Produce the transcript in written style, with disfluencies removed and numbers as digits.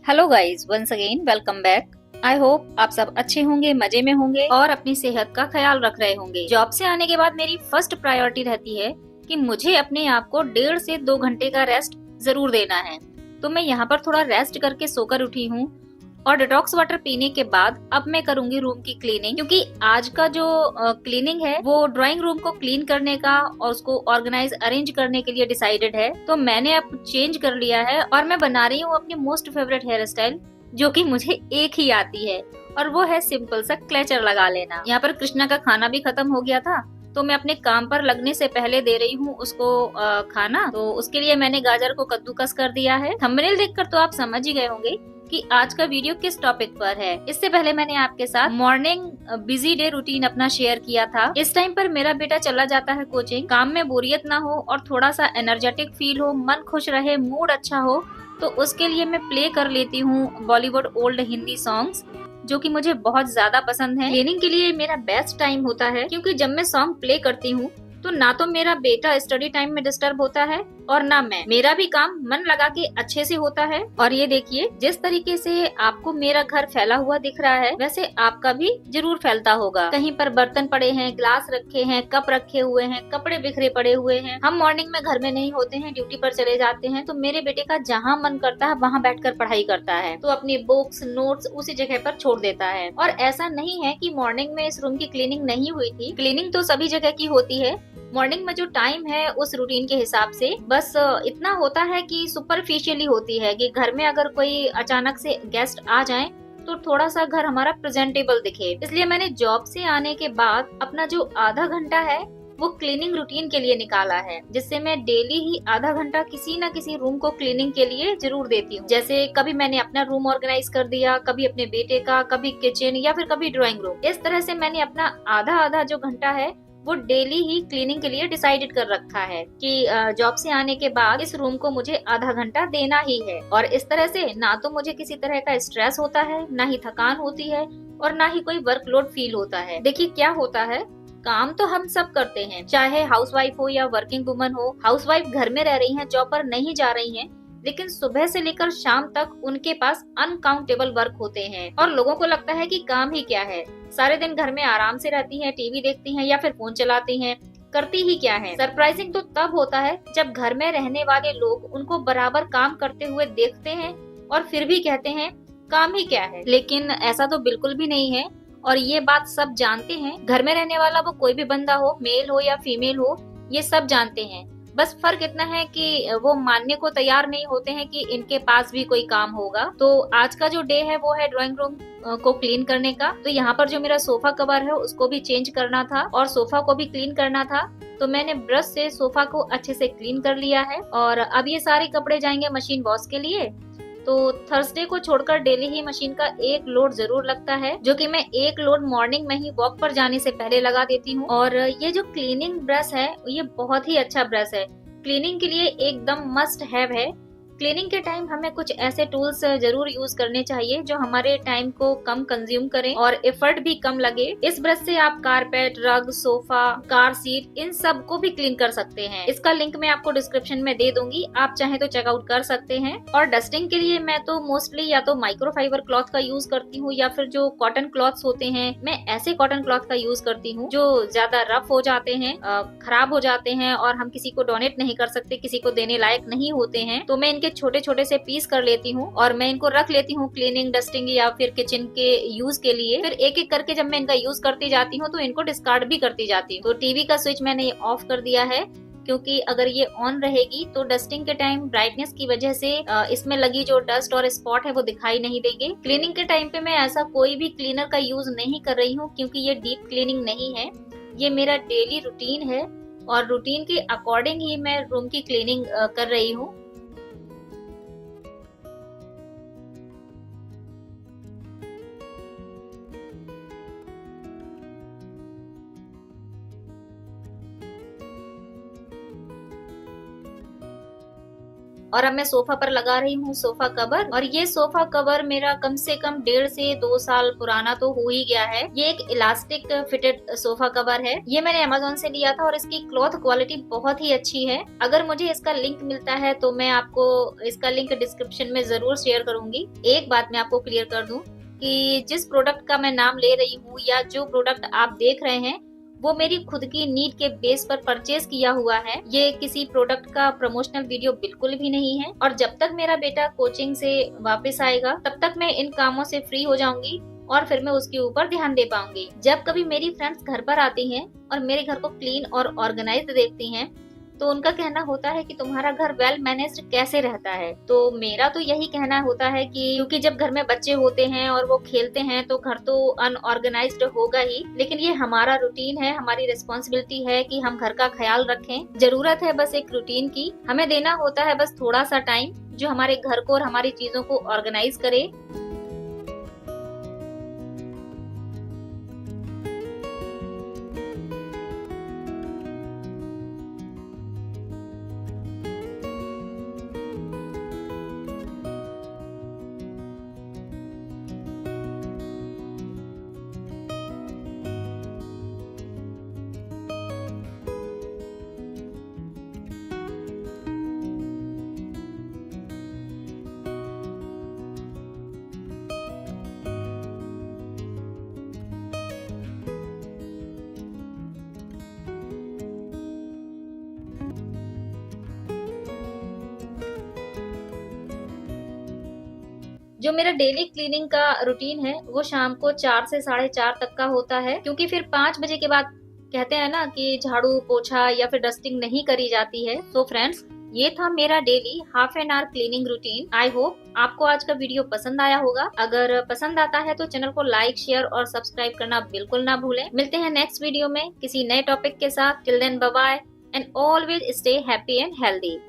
Hello guys, once again welcome back. I hope आप सब अच्छे होंगे, मजे में होंगे और अपनी सेहत का ख्याल रख रहे होंगे। जॉब से आने के बाद मेरी फर्स्ट प्रायोरिटी रहती है कि मुझे अपने आप को 1.5 से 2 घंटे का रेस्ट जरूर देना है। तो मैं यहाँ पर थोड़ा रेस्ट करके सोकर उठी हूँ और डिटॉक्स वाटर पीने के बाद अब मैं करूंगी रूम की क्लीनिंग, क्योंकि आज का जो क्लीनिंग है वो ड्राइंग रूम को क्लीन करने का और उसको ऑर्गेनाइज अरेंज करने के लिए डिसाइडेड है। तो मैंने अब चेंज कर लिया है और मैं बना रही हूँ अपनी मोस्ट फेवरेट हेयर स्टाइल, जो कि मुझे एक ही आती है, और वो है सिंपल सा क्लेचर लगा लेना। यहाँ पर कृष्णा का खाना भी खत्म हो गया था, तो मैं अपने काम पर लगने से पहले दे रही हूँ उसको खाना। तो उसके लिए मैंने गाजर को कद्दूकस कर दिया है। थंबनेल देखकर तो आप समझ ही गए होंगे कि आज का वीडियो किस टॉपिक पर है। इससे पहले मैंने आपके साथ मॉर्निंग बिजी डे रूटीन अपना शेयर किया था। इस टाइम पर मेरा बेटा चला जाता है कोचिंग। काम में बोरियत ना हो और थोड़ा सा एनर्जेटिक फील हो, मन खुश रहे, मूड अच्छा हो, तो उसके लिए मैं प्ले कर लेती हूँ बॉलीवुड ओल्ड हिंदी सॉन्ग्स, जो कि मुझे बहुत ज्यादा पसंद है। क्लीनिंग के लिए मेरा बेस्ट टाइम होता है, क्योंकि जब मैं सॉन्ग प्ले करती हूँ तो ना तो मेरा बेटा स्टडी टाइम में डिस्टर्ब होता है और ना मैं। मेरा भी काम मन लगा के अच्छे से होता है। और ये देखिए, जिस तरीके से आपको मेरा घर फैला हुआ दिख रहा है, वैसे आपका भी जरूर फैलता होगा। कहीं पर बर्तन पड़े हैं, ग्लास रखे हैं, कप रखे हुए हैं, कपड़े बिखरे पड़े हुए हैं। हम मॉर्निंग में घर में नहीं होते हैं, ड्यूटी पर चले जाते हैं, तो मेरे बेटे का जहाँ मन करता है वहाँ बैठकर पढ़ाई करता है, तो अपनी बुक्स नोट्स उसी जगह पर छोड़ देता है। और ऐसा नहीं है कि मॉर्निंग में इस रूम की क्लीनिंग नहीं हुई थी। क्लीनिंग तो सभी जगह की होती है। मॉर्निंग में जो टाइम है उस रूटीन के हिसाब से बस इतना होता है कि सुपरफिशियली होती है कि घर में अगर कोई अचानक से गेस्ट आ जाए तो थोड़ा सा घर हमारा प्रेजेंटेबल दिखे। इसलिए मैंने जॉब से आने के बाद अपना जो आधा घंटा है वो क्लीनिंग रूटीन के लिए निकाला है, जिससे मैं डेली ही आधा घंटा किसी न किसी रूम को क्लीनिंग के लिए जरूर देती हूँ। जैसे कभी मैंने अपना रूम ऑर्गेनाइज कर दिया, कभी अपने बेटे का, कभी किचन या फिर कभी ड्राइंग रूम। इस तरह से मैंने अपना आधा आधा जो घंटा है वो डेली ही क्लीनिंग के लिए डिसाइडेड कर रखा है कि जॉब से आने के बाद इस रूम को मुझे आधा घंटा देना ही है। और इस तरह से ना तो मुझे किसी तरह का स्ट्रेस होता है, ना ही थकान होती है और ना ही कोई वर्कलोड फील होता है। देखिए क्या होता है, काम तो हम सब करते हैं, चाहे हाउसवाइफ हो या वर्किंग वुमन हो। हाउसवाइफ घर में रह रही हैं, जॉब पर नहीं जा रही हैं, लेकिन सुबह से लेकर शाम तक उनके पास अनकाउंटेबल वर्क होते हैं और लोगों को लगता है कि काम ही क्या है। सारे दिन घर में आराम से रहती हैं, टीवी देखती हैं या फिर फोन चलाती हैं, करती ही क्या है। सरप्राइजिंग तो तब होता है जब घर में रहने वाले लोग उनको बराबर काम करते हुए देखते हैं और फिर भी कहते हैं काम ही क्या है। लेकिन ऐसा तो बिल्कुल भी नहीं है और ये बात सब जानते हैं। घर में रहने वाला वो कोई भी बंदा हो, मेल हो या फीमेल हो, ये सब जानते हैं। बस फर्क इतना है कि वो मानने को तैयार नहीं होते हैं कि इनके पास भी कोई काम होगा। तो आज का जो डे है वो है ड्राइंग रूम को क्लीन करने का। तो यहाँ पर जो मेरा सोफा कवर है उसको भी चेंज करना था और सोफा को भी क्लीन करना था। तो मैंने ब्रश से सोफा को अच्छे से क्लीन कर लिया है और अब ये सारे कपड़े जाएंगे मशीन वॉश के लिए। तो थर्सडे को छोड़कर डेली ही मशीन का एक लोड जरूर लगता है, जो कि मैं एक लोड मॉर्निंग में ही वॉक पर जाने से पहले लगा देती हूँ। और ये जो क्लीनिंग ब्रश है ये बहुत ही अच्छा ब्रश है, क्लीनिंग के लिए एकदम मस्ट हैव है। क्लीनिंग के टाइम हमें कुछ ऐसे टूल्स जरूर यूज करने चाहिए जो हमारे टाइम को कम कंज्यूम करें और एफर्ट भी कम लगे। इस ब्रश से आप कारपेट, रग, सोफा, कार सीट, इन सब को भी क्लीन कर सकते हैं। इसका लिंक मैं आपको डिस्क्रिप्शन में दे दूंगी, आप चाहे तो चेकआउट कर सकते हैं। और डस्टिंग के लिए मैं तो मोस्टली या तो माइक्रोफाइबर क्लॉथ का यूज करती हूँ या फिर जो कॉटन क्लॉथ्स होते हैं, मैं ऐसे कॉटन क्लॉथ का यूज करती हूँ जो ज्यादा रफ हो जाते हैं, खराब हो जाते हैं और हम किसी को डोनेट नहीं कर सकते, किसी को देने लायक नहीं होते हैं। तो मैं इनके छोटे छोटे से पीस कर लेती हूँ और मैं इनको रख लेती हूँ क्लीनिंग, डस्टिंग या फिर किचन के यूज के लिए। फिर एक एक करके जब मैं इनका यूज करती जाती हूँ तो इनको डिस्कार्ड भी करती जाती हूँ। तो टीवी का स्विच मैंने ऑफ कर दिया है, क्योंकि अगर ये ऑन रहेगी तो डस्टिंग के टाइम ब्राइटनेस की वजह से इसमें लगी जो डस्ट और स्पॉट है वो दिखाई नहीं देंगे। क्लीनिंग के टाइम पे मैं ऐसा कोई भी क्लीनर का यूज नहीं कर रही हूँ, क्योंकि ये डीप क्लीनिंग नहीं है, ये मेरा डेली रूटीन है और रूटीन के अकॉर्डिंग ही मैं रूम की क्लीनिंग कर रही हूँ। और अब मैं सोफा पर लगा रही हूँ सोफा कवर। और ये सोफा कवर मेरा कम से कम 1.5 से 2 साल पुराना तो हो ही गया है। ये एक इलास्टिक फिटेड सोफा कवर है। ये मैंने अमेज़न से लिया था और इसकी क्लॉथ क्वालिटी बहुत ही अच्छी है। अगर मुझे इसका लिंक मिलता है तो मैं आपको इसका लिंक डिस्क्रिप्शन में जरूर शेयर करूंगी। एक बात मैं आपको क्लियर कर दूं कि जिस प्रोडक्ट का मैं नाम ले रही हूँ या जो प्रोडक्ट आप देख रहे हैं वो मेरी खुद की नीड के बेस पर परचेज किया हुआ है। ये किसी प्रोडक्ट का प्रमोशनल वीडियो बिल्कुल भी नहीं है। और जब तक मेरा बेटा कोचिंग से वापस आएगा तब तक मैं इन कामों से फ्री हो जाऊंगी और फिर मैं उसके ऊपर ध्यान दे पाऊंगी। जब कभी मेरी फ्रेंड्स घर पर आती हैं और मेरे घर को क्लीन और ऑर्गेनाइज्ड देखती हैं तो उनका कहना होता है कि तुम्हारा घर वेल मैनेज्ड कैसे रहता है। तो मेरा तो यही कहना होता है कि क्योंकि जब घर में बच्चे होते हैं और वो खेलते हैं तो घर तो अनऑर्गेनाइज्ड होगा ही, लेकिन ये हमारा रूटीन है, हमारी रिस्पॉन्सिबिलिटी है कि हम घर का ख्याल रखें। जरूरत है बस एक रूटीन की, हमें देना होता है बस थोड़ा सा टाइम जो हमारे घर को और हमारी चीजों को ऑर्गेनाइज करे। जो मेरा डेली क्लीनिंग का रूटीन है वो शाम को 4 से 4:30 तक का होता है, क्योंकि फिर 5 बजे के बाद कहते हैं ना कि झाड़ू पोछा या फिर डस्टिंग नहीं करी जाती है। तो फ्रेंड्स, ये था मेरा daily half an hour cleaning routine. I hope आपको आज का वीडियो पसंद आया होगा। अगर पसंद आता है तो चैनल को लाइक, शेयर और सब्सक्राइब करना बिल्कुल ना भूलें। मिलते हैं नेक्स्ट वीडियो में किसी नए टॉपिक के साथ। Till then bye bye and always stay happy and healthy.